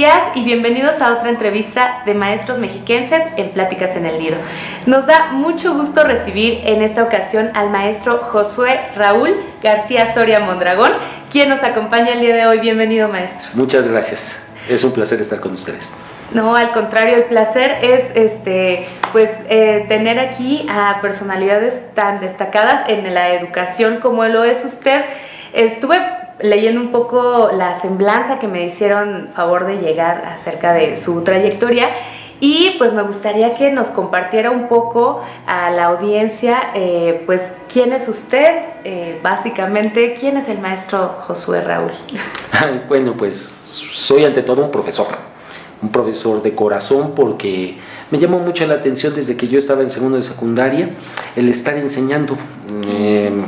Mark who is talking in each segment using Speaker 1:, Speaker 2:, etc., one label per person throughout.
Speaker 1: días y bienvenidos a otra entrevista de Maestros Mexiquenses en Pláticas en el Nido. Nos da mucho gusto recibir en esta ocasión al maestro Josué Raúl García Soria Mondragón, quien nos acompaña el día de hoy. Bienvenido, maestro.
Speaker 2: Muchas gracias. Es un placer estar con ustedes.
Speaker 1: No, al contrario, el placer es tener aquí a personalidades tan destacadas en la educación como lo es usted. Estuve leyendo un poco la semblanza que me hicieron favor de llegar acerca de su trayectoria y pues me gustaría que nos compartiera un poco a la audiencia quién es usted, básicamente, quién es el maestro Josué Raúl.
Speaker 2: Bueno, pues soy ante todo un profesor de corazón, porque me llamó mucho la atención desde que yo estaba en segundo de secundaria el estar enseñando.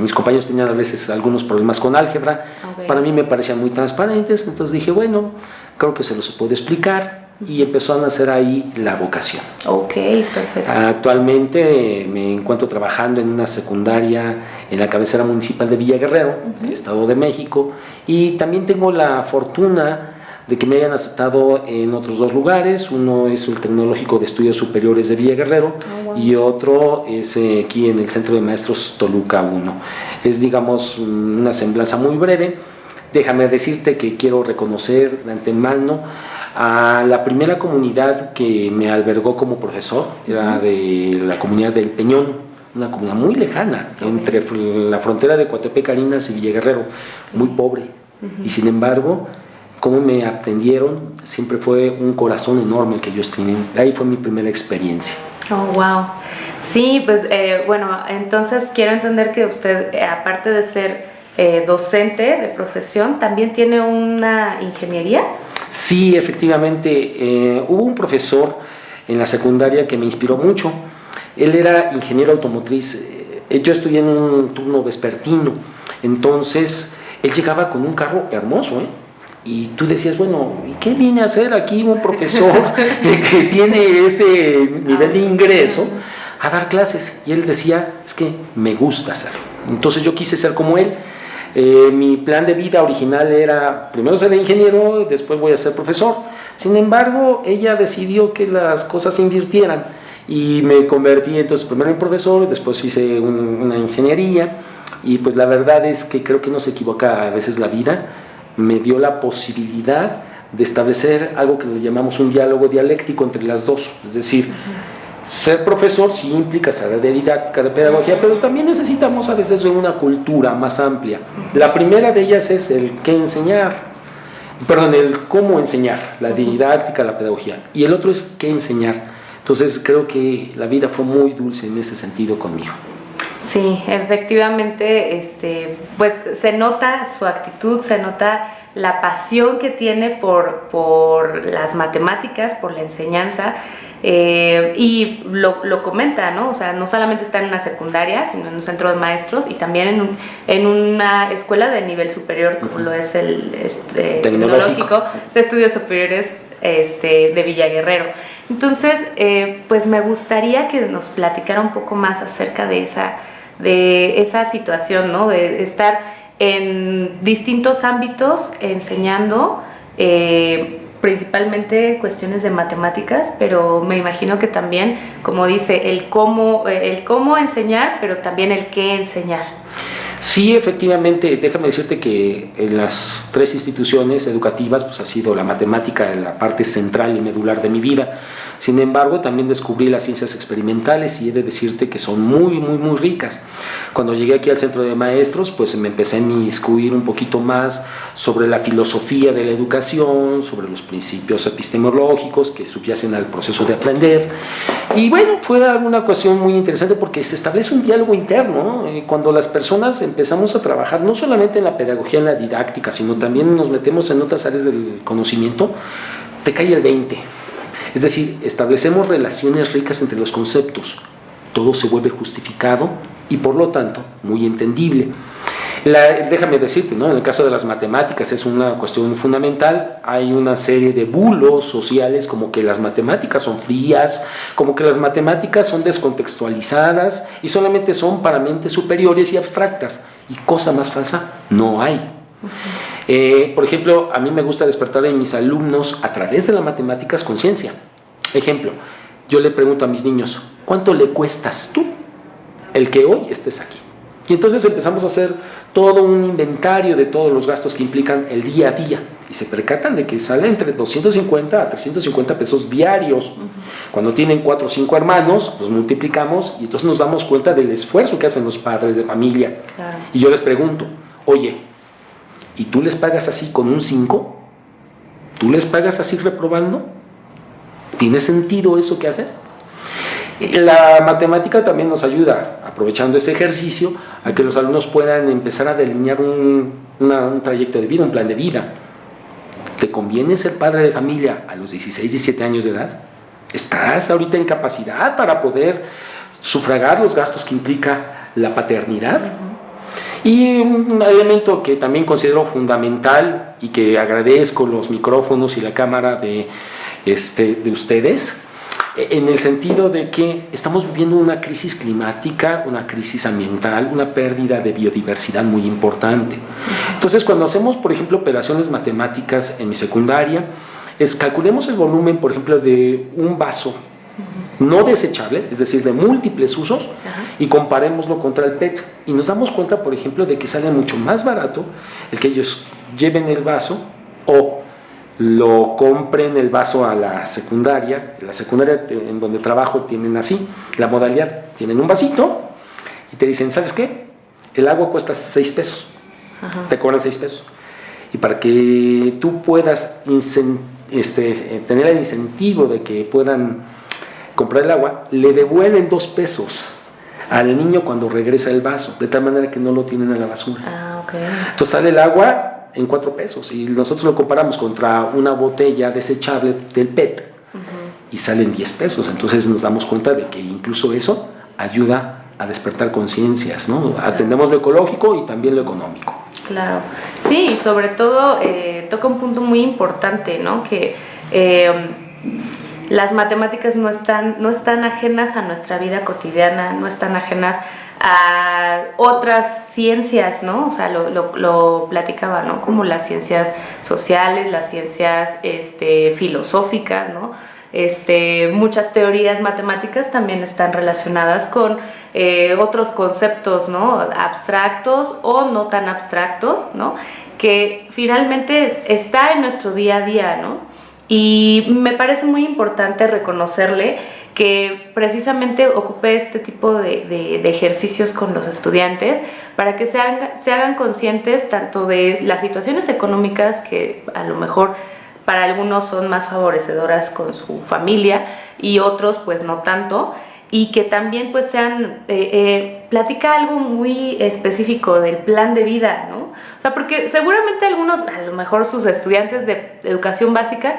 Speaker 2: Mis compañeros tenían a veces algunos problemas con álgebra, para mí me parecían muy transparentes, entonces dije, bueno, creo que se los puedo explicar, y empezó a nacer ahí la vocación.
Speaker 1: Ok, perfecto.
Speaker 2: Actualmente me encuentro trabajando en una secundaria en la cabecera municipal de Villa Guerrero, Estado de México, y también tengo la fortuna de que me hayan aceptado en otros dos lugares. Uno es el Tecnológico de Estudios Superiores de Villa Guerrero, y otro es aquí en el Centro de Maestros Toluca 1. Es, digamos, una semblanza muy breve. Déjame decirte que quiero reconocer de antemano a la primera comunidad que me albergó como profesor. Era de la comunidad del Peñón, una comunidad muy lejana, entre la frontera de Coatepec, Carinas y Villa Guerrero, muy pobre, y sin embargo, cómo me atendieron, siempre fue un corazón enorme el que ellos tienen. Ahí fue mi primera experiencia.
Speaker 1: Oh, wow. Sí, pues entonces quiero entender que usted, aparte de ser docente de profesión, también tiene una ingeniería.
Speaker 2: Sí, efectivamente. Hubo un profesor en la secundaria que me inspiró mucho. Él era ingeniero automotriz. Yo estudié en un turno vespertino, entonces él llegaba con un carro hermoso, y tú decías, bueno, ¿y qué viene a hacer aquí un profesor que tiene ese nivel de ingreso a dar clases? Y él decía, es que me gusta hacerlo. Entonces yo quise ser como él. Mi plan de vida original era primero ser ingeniero y después voy a ser profesor. Sin embargo, ella decidió que las cosas se invirtieran y me convertí entonces primero en profesor y después hice una ingeniería. Y pues la verdad es que creo que no se equivoca a veces la vida. Me dio la posibilidad de establecer algo que le llamamos un diálogo dialéctico entre las dos. Es decir, ser profesor sí implica saber de didáctica, de pedagogía, pero también necesitamos a veces de una cultura más amplia. La primera de ellas es el cómo enseñar, la didáctica, la pedagogía, y el otro es qué enseñar. Entonces creo que la vida fue muy dulce en ese sentido conmigo.
Speaker 1: Sí, efectivamente, pues se nota su actitud, se nota la pasión que tiene por las matemáticas, por la enseñanza, y lo comenta, ¿no? O sea, no solamente está en una secundaria, sino en un centro de maestros y también en una escuela de nivel superior, como lo es el Tecnológico de Estudios Superiores de Villa Guerrero. Entonces, pues me gustaría que nos platicara un poco más acerca de esa situación, ¿no? De estar en distintos ámbitos enseñando, principalmente cuestiones de matemáticas, pero me imagino que también, como dice, el cómo enseñar, pero también el qué enseñar.
Speaker 2: Sí, efectivamente, déjame decirte que en las tres instituciones educativas pues ha sido la matemática la parte central y medular de mi vida. Sin embargo, también descubrí las ciencias experimentales y he de decirte que son muy, muy, muy ricas. Cuando llegué aquí al centro de maestros, pues me empecé a inmiscuir un poquito más sobre la filosofía de la educación, sobre los principios epistemológicos que subyacen al proceso de aprender. Y bueno, fue una cuestión muy interesante porque se establece un diálogo interno, ¿no? Cuando las personas empezamos a trabajar no solamente en la pedagogía, en la didáctica, sino también nos metemos en otras áreas del conocimiento, te cae el 20. Es decir, establecemos relaciones ricas entre los conceptos, todo se vuelve justificado y por lo tanto muy entendible. Déjame decirte, ¿no? En el caso de las matemáticas es una cuestión fundamental. Hay una serie de bulos sociales como que las matemáticas son frías, como que las matemáticas son descontextualizadas y solamente son para mentes superiores y abstractas. Y cosa más falsa, no hay. Por ejemplo, a mí me gusta despertar en mis alumnos a través de las matemáticas conciencia. Ejemplo, yo le pregunto a mis niños, ¿cuánto le cuestas tú el que hoy estés aquí? Y entonces empezamos a hacer todo un inventario de todos los gastos que implican el día a día. Y se percatan de que sale entre 250 a 350 pesos diarios. Cuando tienen 4 o 5 hermanos, los multiplicamos y entonces nos damos cuenta del esfuerzo que hacen los padres de familia.
Speaker 1: Claro.
Speaker 2: Y yo les pregunto, oye, ¿y tú les pagas así con un 5? ¿Tú les pagas así reprobando? ¿Tiene sentido eso que hacen? La matemática también nos ayuda, aprovechando ese ejercicio, a que los alumnos puedan empezar a delinear un trayecto de vida, un plan de vida. ¿Te conviene ser padre de familia a los 16, 17 años de edad? ¿Estás ahorita en capacidad para poder sufragar los gastos que implica la paternidad? Y un elemento que también considero fundamental y que agradezco los micrófonos y la cámara de ustedes, en el sentido de que estamos viviendo una crisis climática, una crisis ambiental, una pérdida de biodiversidad muy importante. Entonces, cuando hacemos, por ejemplo, operaciones matemáticas en mi secundaria, calculemos el volumen, por ejemplo, de un vaso no desechable, es decir, de múltiples usos, y comparémoslo contra el PET. Y nos damos cuenta, por ejemplo, de que sale mucho más barato el que ellos lleven el vaso o lo compren el vaso a la secundaria. La secundaria en donde trabajo tienen así, la modalidad, tienen un vasito y te dicen, ¿sabes qué? El agua cuesta 6 pesos, te cobran 6 pesos. Y para que tú puedas tener el incentivo de que puedan comprar el agua, le devuelven 2 pesos al niño cuando regresa el vaso, de tal manera que no lo tienen a la basura. Entonces sale el agua en 4 pesos y nosotros lo comparamos contra una botella desechable del PET y salen 10 pesos. Entonces nos damos cuenta de que incluso eso ayuda a despertar conciencias, ¿no? Atendemos lo ecológico y también lo económico.
Speaker 1: Claro, sí, y sobre todo toca un punto muy importante, ¿no? Que las matemáticas no están ajenas a nuestra vida cotidiana, no están ajenas a otras ciencias, ¿no? O sea, lo platicaba, ¿no? Como las ciencias sociales, las ciencias filosóficas, ¿no? Muchas teorías matemáticas también están relacionadas con otros conceptos, ¿no? Abstractos o no tan abstractos, ¿no? Que finalmente está en nuestro día a día, ¿no? Y me parece muy importante reconocerle que precisamente ocupe este tipo de ejercicios con los estudiantes para que se hagan conscientes tanto de las situaciones económicas que a lo mejor para algunos son más favorecedoras con su familia y otros pues no tanto, y que también pues platica algo muy específico del plan de vida, ¿no? O sea, porque seguramente algunos, a lo mejor sus estudiantes de educación básica,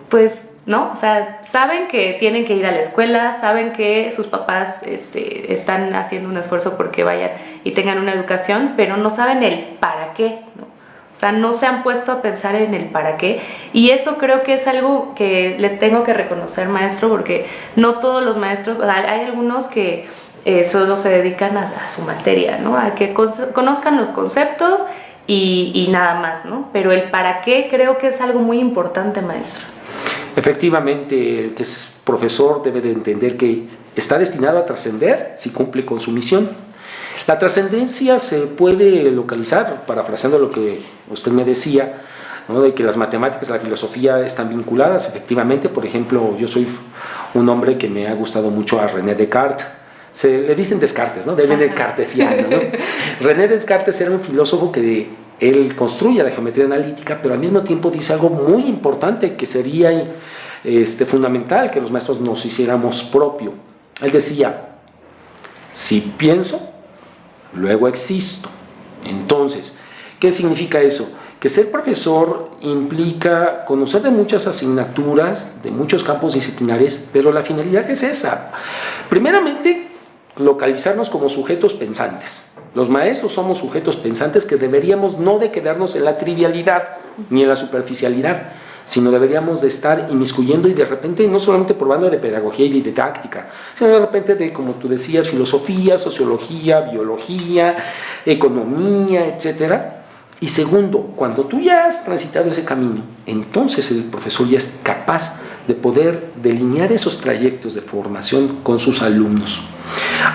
Speaker 1: pues, ¿no? O sea, saben que tienen que ir a la escuela, saben que sus papás están haciendo un esfuerzo porque vayan y tengan una educación, pero no saben el para qué, ¿no? O sea, no se han puesto a pensar en el para qué, y eso creo que es algo que le tengo que reconocer, maestro, porque no todos los maestros, o sea, hay algunos que solo se dedican a su materia, ¿no? A que conozcan los conceptos y nada más, ¿no? Pero el para qué creo que es algo muy importante, maestro.
Speaker 2: Efectivamente, el que es profesor debe de entender que está destinado a trascender si cumple con su misión. La trascendencia se puede localizar, parafraseando lo que usted me decía, ¿no? De que las matemáticas y la filosofía están vinculadas. Efectivamente, por ejemplo, yo soy un hombre que me ha gustado mucho a René Descartes. Se le dicen Descartes, ¿no? Debe de cartesiano, ¿no? René Descartes era un filósofo que él construye la geometría analítica, pero al mismo tiempo dice algo muy importante que sería fundamental que los maestros nos hiciéramos propio. Él decía, si pienso, luego existo. Entonces, ¿qué significa eso? Que ser profesor implica conocer de muchas asignaturas, de muchos campos disciplinares, pero la finalidad es esa. Primeramente, localizarnos como sujetos pensantes. Los maestros somos sujetos pensantes que deberíamos no de quedarnos en la trivialidad ni en la superficialidad, sino deberíamos de estar inmiscuyendo y de repente no solamente probando de pedagogía y de didáctica, sino de repente de, como tú decías, filosofía, sociología, biología, economía, etcétera, Y segundo, cuando tú ya has transitado ese camino, entonces el profesor ya es capaz de poder delinear esos trayectos de formación con sus alumnos.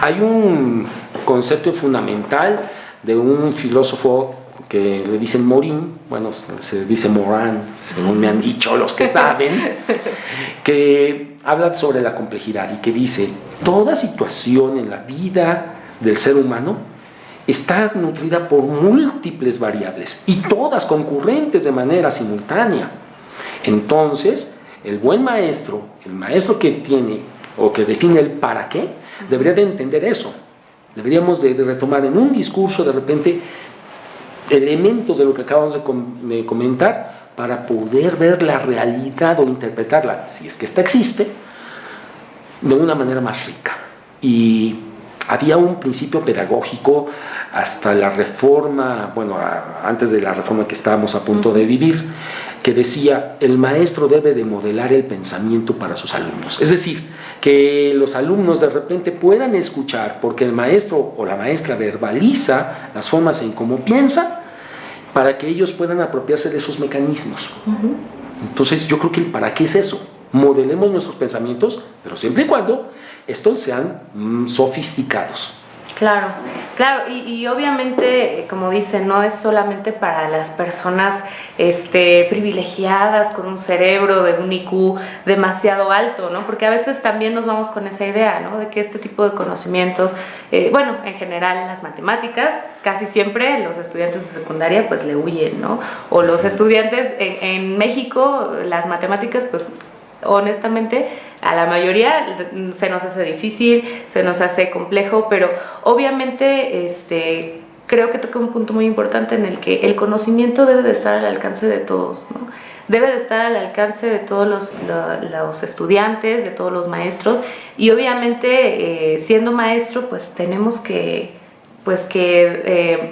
Speaker 2: Hay un concepto fundamental de un filósofo que le dicen Morin, bueno, se dice Morán, según me han dicho los que saben, que habla sobre la complejidad y que dice, toda situación en la vida del ser humano está nutrida por múltiples variables y todas concurrentes de manera simultánea. Entonces, el buen maestro, el maestro que tiene o que define el para qué, debería de entender eso. Deberíamos de retomar en un discurso de repente elementos de lo que acabamos de comentar para poder ver la realidad o interpretarla, si es que esta existe, de una manera más rica. Y había un principio pedagógico hasta la reforma, bueno, antes de la reforma que estábamos a punto de vivir, que decía, el maestro debe de modelar el pensamiento para sus alumnos. Es decir, que los alumnos de repente puedan escuchar, porque el maestro o la maestra verbaliza las formas en cómo piensa, para que ellos puedan apropiarse de esos mecanismos. Entonces, yo creo que el para qué es eso. Modelemos nuestros pensamientos, pero siempre y cuando estos sean sofisticados.
Speaker 1: Claro, claro, y obviamente, como dicen, no es solamente para las personas privilegiadas con un cerebro de un IQ demasiado alto, ¿no? Porque a veces también nos vamos con esa idea, ¿no? De que este tipo de conocimientos, bueno, en general las matemáticas, casi siempre los estudiantes de secundaria pues le huyen, ¿no? O los estudiantes en México, las matemáticas pues honestamente a la mayoría se nos hace difícil, se nos hace complejo, pero obviamente creo que toca un punto muy importante en el que el conocimiento debe de estar al alcance de todos, ¿no? Debe de estar al alcance de todos los estudiantes, de todos los maestros, y obviamente siendo maestro pues tenemos que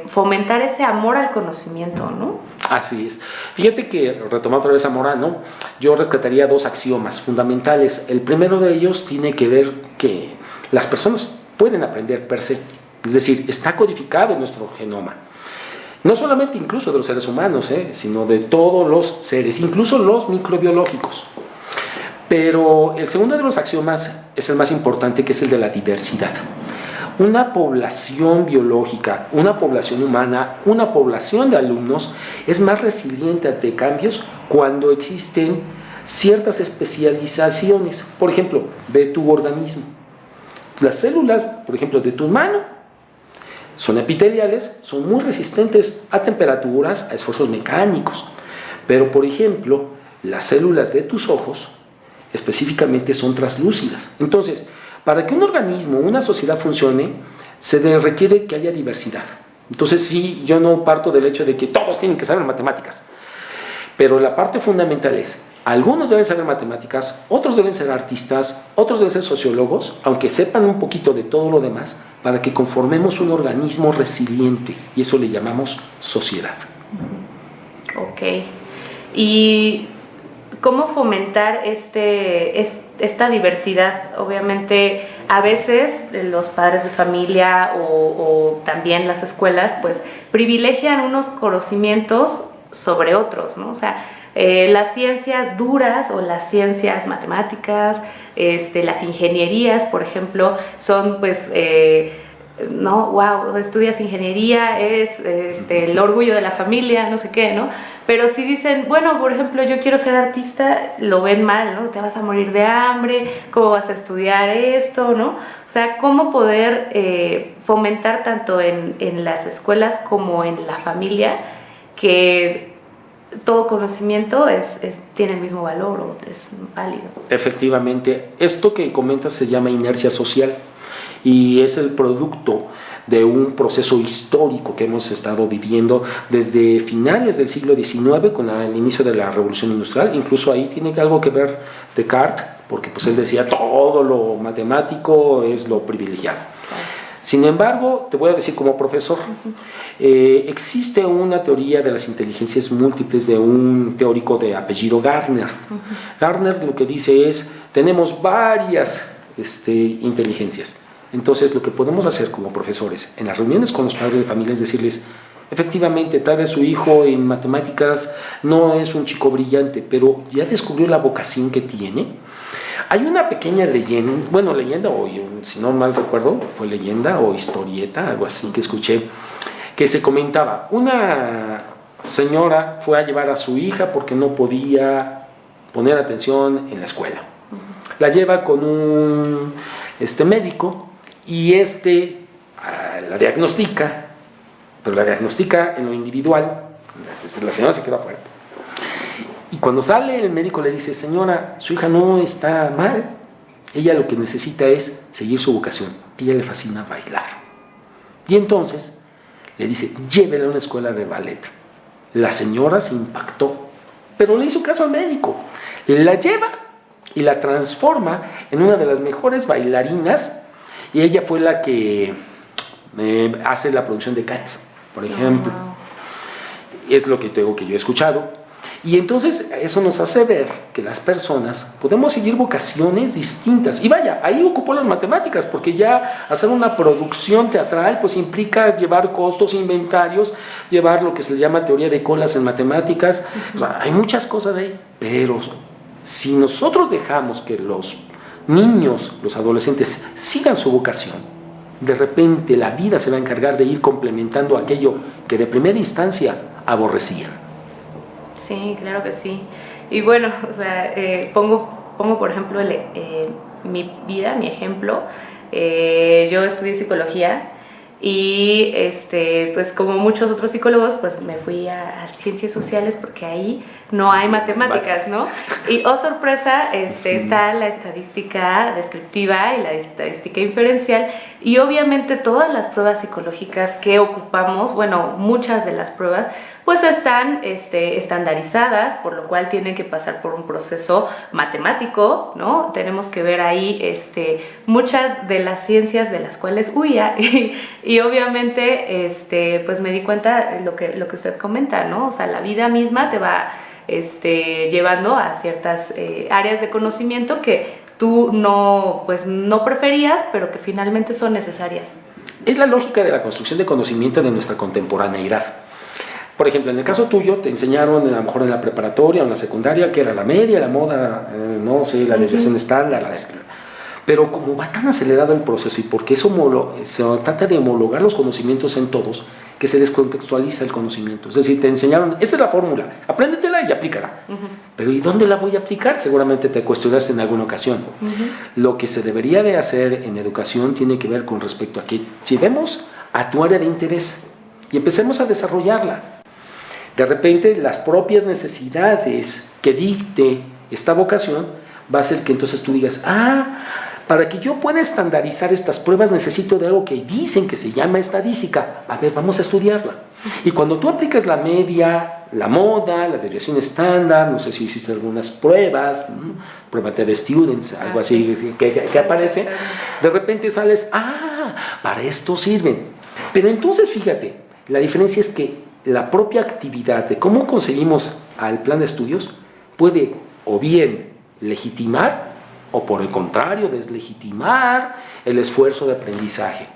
Speaker 1: fomentar ese amor al conocimiento, ¿no?
Speaker 2: Así es. Fíjate que, retomando otra vez a Morano, yo rescataría dos axiomas fundamentales. El primero de ellos tiene que ver que las personas pueden aprender per se, es decir, está codificado en nuestro genoma. No solamente incluso de los seres humanos, sino de todos los seres, incluso los microbiológicos. Pero el segundo de los axiomas es el más importante, que es el de la diversidad. Una población biológica, una población humana, una población de alumnos es más resiliente ante cambios cuando existen ciertas especializaciones. Por ejemplo, ve tu organismo. Las células, por ejemplo, de tu mano son epiteliales, son muy resistentes a temperaturas, a esfuerzos mecánicos. Pero, por ejemplo, las células de tus ojos específicamente son translúcidas. Entonces, para que un organismo, una sociedad funcione, se requiere que haya diversidad. Entonces, sí, yo no parto del hecho de que todos tienen que saber matemáticas, pero la parte fundamental es, algunos deben saber matemáticas, otros deben ser artistas, otros deben ser sociólogos, aunque sepan un poquito de todo lo demás, para que conformemos un organismo resiliente, y eso le llamamos sociedad.
Speaker 1: Ok. ¿Y cómo fomentar esta diversidad? Obviamente, a veces los padres de familia o también las escuelas, pues, privilegian unos conocimientos sobre otros, ¿no? O sea, las ciencias duras o las ciencias matemáticas, las ingenierías, por ejemplo, son, pues, no, wow, estudias ingeniería, eres el orgullo de la familia, no sé qué, ¿no? Pero si dicen, bueno, por ejemplo, yo quiero ser artista, lo ven mal, ¿no? Te vas a morir de hambre, ¿cómo vas a estudiar esto, no? O sea, ¿cómo poder fomentar tanto en las escuelas como en la familia que todo conocimiento tiene el mismo valor o es válido?
Speaker 2: Efectivamente, esto que comentas se llama inercia social y es el producto de un proceso histórico que hemos estado viviendo desde finales del siglo XIX con el inicio de la Revolución Industrial. Incluso ahí tiene algo que ver Descartes, porque pues él decía todo lo matemático es lo privilegiado. Sin embargo, te voy a decir como profesor, existe una teoría de las inteligencias múltiples de un teórico de apellido Gardner. Gardner lo que dice es, tenemos varias inteligencias. Entonces, lo que podemos hacer como profesores en las reuniones con los padres de familia es decirles, Efectivamente, tal vez su hijo en matemáticas no es un chico brillante, pero ya descubrió la vocación que tiene. Hay una pequeña leyenda, o si no mal recuerdo, fue leyenda o historieta, algo así que escuché, que se comentaba, una señora fue a llevar a su hija porque no podía poner atención en la escuela. La lleva con un médico y la diagnostica, pero la diagnostica en lo individual, la señora se queda afuera. Y cuando sale el médico le dice, señora, su hija no está mal, ella lo que necesita es seguir su vocación, ella le fascina bailar. Y entonces le dice, llévela a una escuela de ballet. La señora se impactó, pero le hizo caso al médico, la lleva y la transforma en una de las mejores bailarinas, y ella fue la que hace la producción de Cats, por ejemplo. Wow. Es lo que yo he escuchado. Y entonces eso nos hace ver que las personas podemos seguir vocaciones distintas. Y vaya, ahí ocupó las matemáticas, porque ya hacer una producción teatral pues implica llevar costos, inventarios, llevar lo que se llama teoría de colas en matemáticas. O sea, hay muchas cosas de ahí, pero si nosotros dejamos que los niños, los adolescentes sigan su vocación, de repente la vida se va a encargar de ir complementando aquello que de primera instancia aborrecían.
Speaker 1: Sí, claro que sí. Y bueno, o sea, pongo por ejemplo mi vida, mi ejemplo. Yo estudié psicología y pues como muchos otros psicólogos, pues me fui a ciencias sociales porque ahí no hay matemáticas, ¿no? Y oh sorpresa, está la estadística descriptiva y la estadística inferencial, y obviamente todas las pruebas psicológicas que ocupamos, bueno, muchas de las pruebas pues están estandarizadas, por lo cual tienen que pasar por un proceso matemático, ¿no? Tenemos que ver ahí muchas de las ciencias de las cuales huía, y obviamente pues me di cuenta lo que usted comenta, ¿no? O sea, la vida misma te va llevando a ciertas áreas de conocimiento que tú no preferías, pero que finalmente son necesarias.
Speaker 2: Es la lógica de la construcción de conocimiento de nuestra contemporaneidad. Por ejemplo, en el caso tuyo, te enseñaron a lo mejor en la preparatoria o en la secundaria que era la media, la moda, no sé, la desviación estándar. Pero como va tan acelerado el proceso y porque se trata de homologar los conocimientos en todos, que se descontextualiza el conocimiento. Es decir, te enseñaron, esa es la fórmula, apréndetela y aplícala. Pero ¿y dónde la voy a aplicar? Seguramente te cuestionaste en alguna ocasión. Lo que se debería de hacer en educación tiene que ver con respecto a que llevemos a tu área de interés y empecemos a desarrollarla. De repente, las propias necesidades que dicte esta vocación va a hacer que entonces tú digas, para que yo pueda estandarizar estas pruebas necesito de algo que dicen que se llama estadística. A ver, vamos a estudiarla. Y cuando tú aplicas la media, la moda, la desviación estándar, no sé si hiciste algunas pruebas, prueba de students, algo así que aparece, de repente sales, para esto sirven. Pero entonces fíjate, la diferencia es que la propia actividad de cómo conseguimos al plan de estudios puede o bien legitimar o por el contrario deslegitimar el esfuerzo de aprendizaje.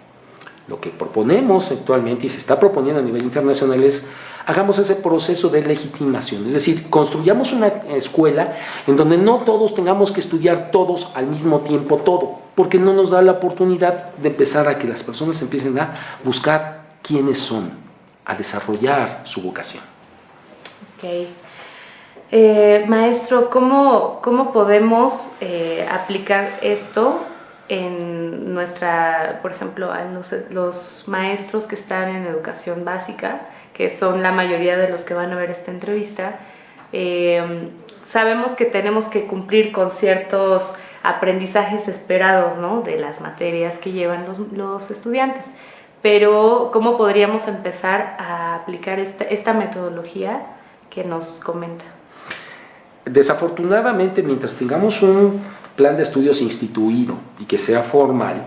Speaker 2: Lo que proponemos actualmente y se está proponiendo a nivel internacional es hagamos ese proceso de legitimación, es decir, construyamos una escuela en donde no todos tengamos que estudiar todos al mismo tiempo todo, porque no nos da la oportunidad de empezar a que las personas empiecen a buscar quiénes son, a desarrollar su vocación.
Speaker 1: Ok. Maestro, ¿cómo podemos aplicar esto en por ejemplo, a los maestros que están en educación básica, que son la mayoría de los que van a ver esta entrevista? Sabemos que tenemos que cumplir con ciertos aprendizajes esperados, ¿no?, de las materias que llevan los estudiantes. Pero, ¿cómo podríamos empezar a aplicar esta metodología que nos comenta?
Speaker 2: Desafortunadamente, mientras tengamos un plan de estudios instituido y que sea formal,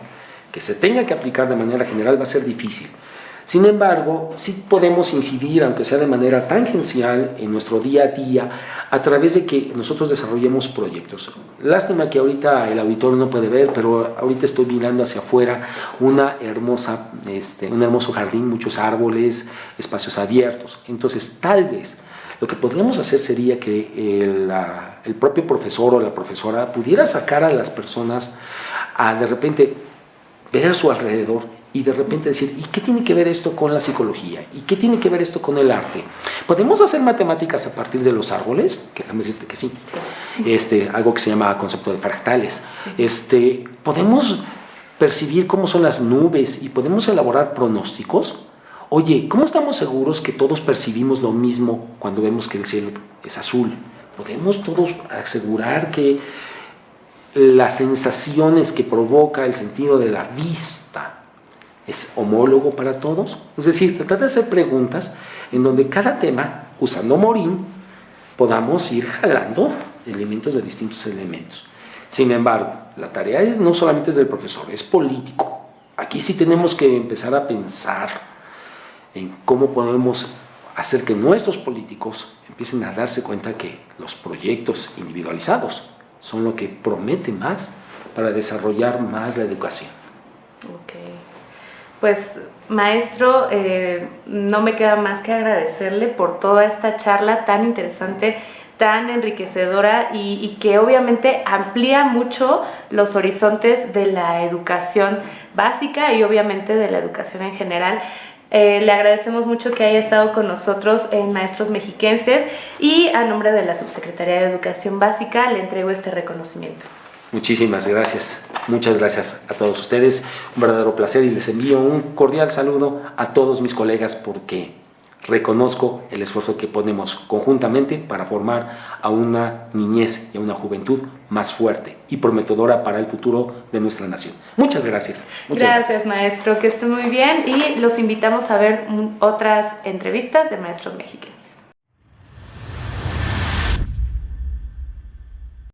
Speaker 2: que se tenga que aplicar de manera general, va a ser difícil. Sin embargo, sí podemos incidir, aunque sea de manera tangencial, en nuestro día a día, a través de que nosotros desarrollemos proyectos. Lástima que ahorita el auditorio no puede ver, pero ahorita estoy mirando hacia afuera un hermoso jardín, muchos árboles, espacios abiertos. Entonces, tal vez lo que podríamos hacer sería que el propio profesor o la profesora pudiera sacar a las personas a de repente ver a su alrededor y de repente decir, ¿y qué tiene que ver esto con la psicología? ¿Y qué tiene que ver esto con el arte? ¿Podemos hacer matemáticas a partir de los árboles? Que déjame decirte que sí. Algo que se llama concepto de fractales. ¿Podemos percibir cómo son las nubes y podemos elaborar pronósticos? Oye, ¿cómo estamos seguros que todos percibimos lo mismo cuando vemos que el cielo es azul? ¿Podemos todos asegurar que las sensaciones que provoca el sentido de la vista es homólogo para todos? Es decir, tratar de hacer preguntas en donde cada tema, usando Morín, podamos ir jalando elementos de distintos elementos. Sin embargo, la tarea no solamente es del profesor, es político. Aquí sí tenemos que empezar a pensar en cómo podemos hacer que nuestros políticos empiecen a darse cuenta que los proyectos individualizados son lo que promete más para desarrollar más la educación.
Speaker 1: Ok. Pues, maestro, no me queda más que agradecerle por toda esta charla tan interesante, tan enriquecedora y que obviamente amplía mucho los horizontes de la educación básica y obviamente de la educación en general. Le agradecemos mucho que haya estado con nosotros en Maestros Mexiquenses y a nombre de la Subsecretaría de Educación Básica le entrego este reconocimiento.
Speaker 2: Muchísimas gracias. Muchas gracias a todos ustedes. Un verdadero placer y les envío un cordial saludo a todos mis colegas porque reconozco el esfuerzo que ponemos conjuntamente para formar a una niñez y a una juventud más fuerte y prometedora para el futuro de nuestra nación. Muchas gracias.
Speaker 1: Gracias, maestro. Que esté muy bien y los invitamos a ver otras entrevistas de Maestros Mexiquenses.